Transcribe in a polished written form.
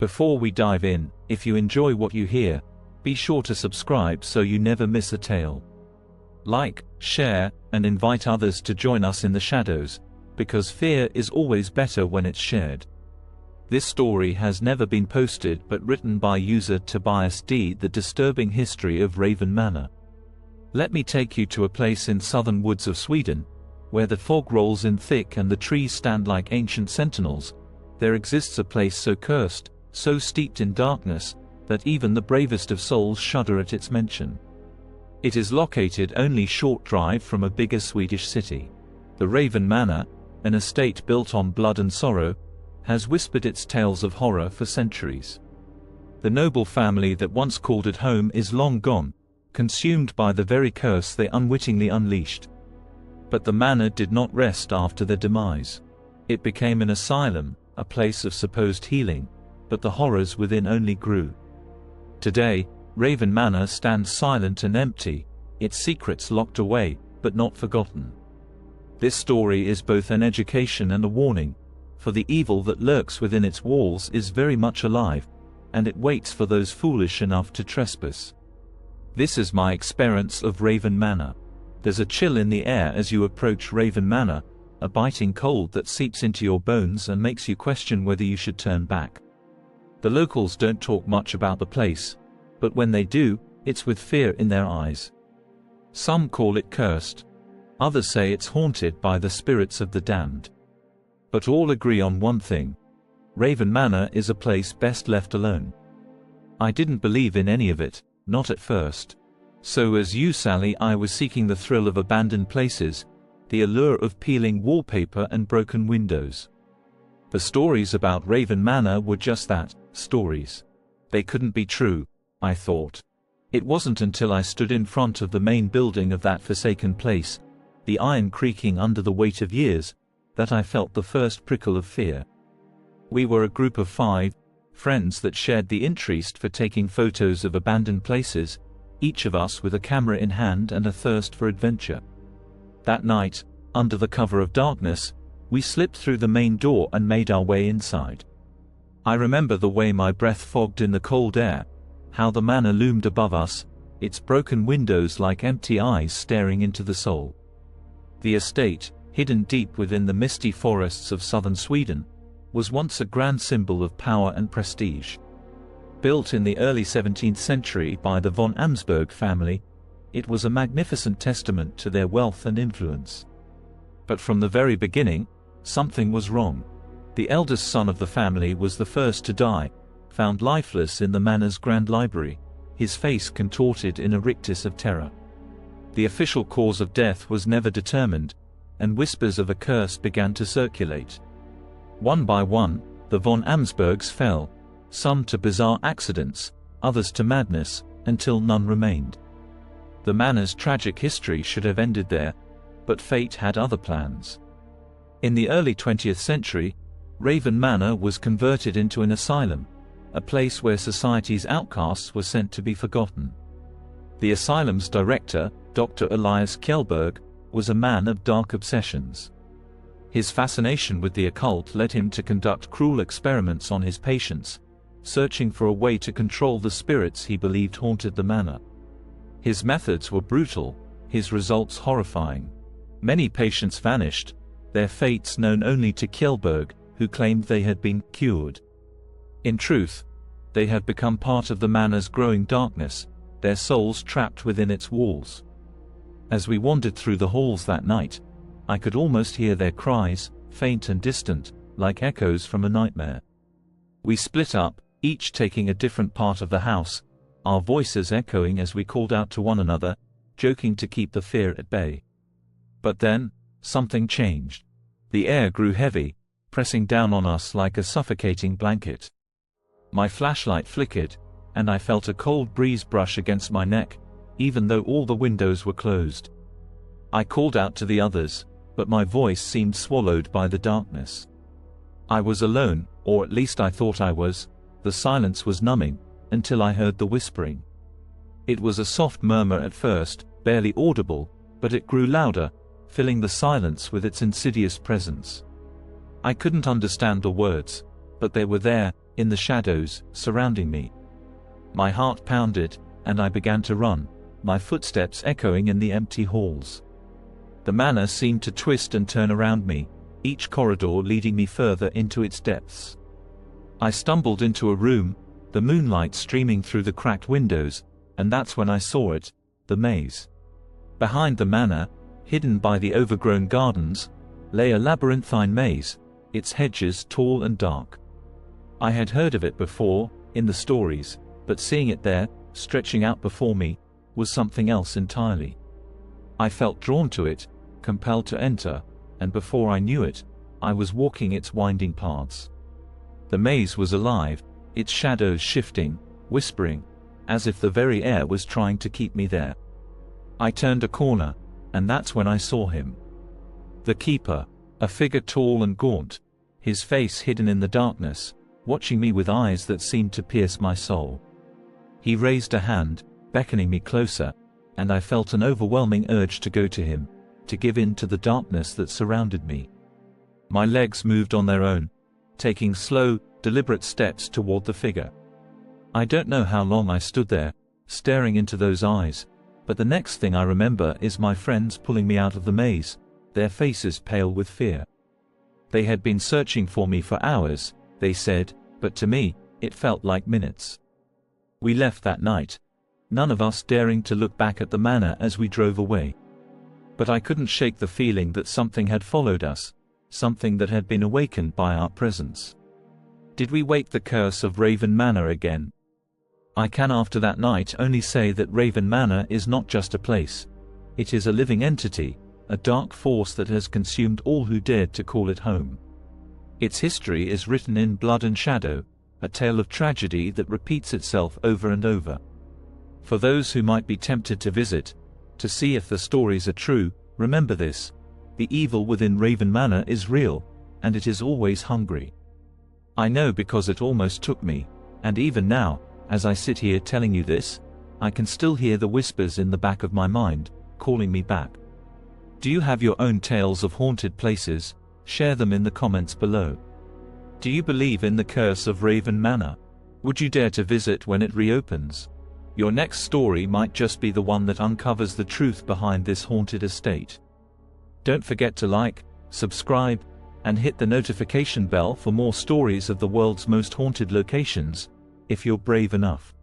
Before we dive in, if you enjoy what you hear, be sure to subscribe so you never miss a tale. Like, share, and invite others to join us in the shadows, because fear is always better when it's shared. This story has never been posted but written by user Tobias D. The disturbing history of Raven Manor. Let me take you to a place in southern woods of Sweden, where the fog rolls in thick and the trees stand like ancient sentinels. There exists a place so cursed, so steeped in darkness, that even the bravest of souls shudder at its mention. It is located only short drive from a bigger Swedish city. The Raven Manor, an estate built on blood and sorrow, has whispered its tales of horror for centuries. The noble family that once called it home is long gone, consumed by the very curse they unwittingly unleashed. But the manor did not rest after their demise. It became an asylum, a place of supposed healing, but the horrors within only grew. Today, Raven Manor stands silent and empty, its secrets locked away, but not forgotten. This story is both an education and a warning, for the evil that lurks within its walls is very much alive, and it waits for those foolish enough to trespass. This is my experience of Raven Manor. There's a chill in the air as you approach Raven Manor, a biting cold that seeps into your bones and makes you question whether you should turn back. The locals don't talk much about the place, but when they do, it's with fear in their eyes. Some call it cursed. Others say it's haunted by the spirits of the damned. But all agree on one thing. Raven Manor is a place best left alone. I didn't believe in any of it, not at first. So as you, Sally, I was seeking the thrill of abandoned places, the allure of peeling wallpaper and broken windows. The stories about Raven Manor were just that, stories. They couldn't be true, I thought. It wasn't until I stood in front of the main building of that forsaken place, the iron creaking under the weight of years, that I felt the first prickle of fear. We were a group of 5 friends that shared the interest for taking photos of abandoned places, each of us with a camera in hand and a thirst for adventure. That night, under the cover of darkness, we slipped through the main door and made our way inside. I remember the way my breath fogged in the cold air, how the manor loomed above us, its broken windows like empty eyes staring into the soul. The estate, hidden deep within the misty forests of southern Sweden, was once a grand symbol of power and prestige. Built in the early 17th century by the von Amsberg family, it was a magnificent testament to their wealth and influence. But from the very beginning, something was wrong. The eldest son of the family was the first to die, found lifeless in the manor's grand library, his face contorted in a rictus of terror. The official cause of death was never determined, and whispers of a curse began to circulate. One by one, the von Amsbergs fell, some to bizarre accidents, others to madness, until none remained. The manor's tragic history should have ended there, but fate had other plans. In the early 20th century, Raven Manor was converted into an asylum, a place where society's outcasts were sent to be forgotten. The asylum's director, Dr. Elias Kjellberg, was a man of dark obsessions. His fascination with the occult led him to conduct cruel experiments on his patients, searching for a way to control the spirits he believed haunted the manor. His methods were brutal, his results horrifying. Many patients vanished, their fates known only to Kjellberg, who claimed they had been cured. In truth, they had become part of the manor's growing darkness, their souls trapped within its walls. As we wandered through the halls that night, I could almost hear their cries, faint and distant, like echoes from a nightmare. We split up, each taking a different part of the house, our voices echoing as we called out to one another, joking to keep the fear at bay. But then, something changed. The air grew heavy, pressing down on us like a suffocating blanket. My flashlight flickered, and I felt a cold breeze brush against my neck, even though all the windows were closed. I called out to the others, but my voice seemed swallowed by the darkness. I was alone, or at least I thought I was. The silence was numbing, until I heard the whispering. It was a soft murmur at first, barely audible, but it grew louder, filling the silence with its insidious presence. I couldn't understand the words, but they were there, in the shadows, surrounding me. My heart pounded, and I began to run, my footsteps echoing in the empty halls. The manor seemed to twist and turn around me, each corridor leading me further into its depths. I stumbled into a room, the moonlight streaming through the cracked windows, and that's when I saw it, the maze. Behind the manor, hidden by the overgrown gardens, lay a labyrinthine maze, its hedges tall and dark. I had heard of it before, in the stories, but seeing it there, stretching out before me, was something else entirely. I felt drawn to it, compelled to enter, and before I knew it, I was walking its winding paths. The maze was alive, its shadows shifting, whispering, as if the very air was trying to keep me there. I turned a corner, and that's when I saw him. The keeper, a figure tall and gaunt, his face hidden in the darkness, watching me with eyes that seemed to pierce my soul. He raised a hand, beckoning me closer, and I felt an overwhelming urge to go to him, to give in to the darkness that surrounded me. My legs moved on their own, taking slow, deliberate steps toward the figure. I don't know how long I stood there, staring into those eyes, but the next thing I remember is my friends pulling me out of the maze, their faces pale with fear. They had been searching for me for hours, they said, but to me, it felt like minutes. We left that night, none of us daring to look back at the manor as we drove away. But I couldn't shake the feeling that something had followed us, something that had been awakened by our presence. Did we wake the curse of Raven Manor again? I can after that night only say that Raven Manor is not just a place. It is a living entity, a dark force that has consumed all who dared to call it home. Its history is written in blood and shadow, a tale of tragedy that repeats itself over and over. For those who might be tempted to visit, to see if the stories are true, remember this: the evil within Raven Manor is real, and it is always hungry. I know because it almost took me, and even now, as I sit here telling you this, I can still hear the whispers in the back of my mind, calling me back. Do you have your own tales of haunted places? Share them in the comments below. Do you believe in the curse of Raven Manor? Would you dare to visit when it reopens? Your next story might just be the one that uncovers the truth behind this haunted estate. Don't forget to like, subscribe, and hit the notification bell for more stories of the world's most haunted locations, if you're brave enough.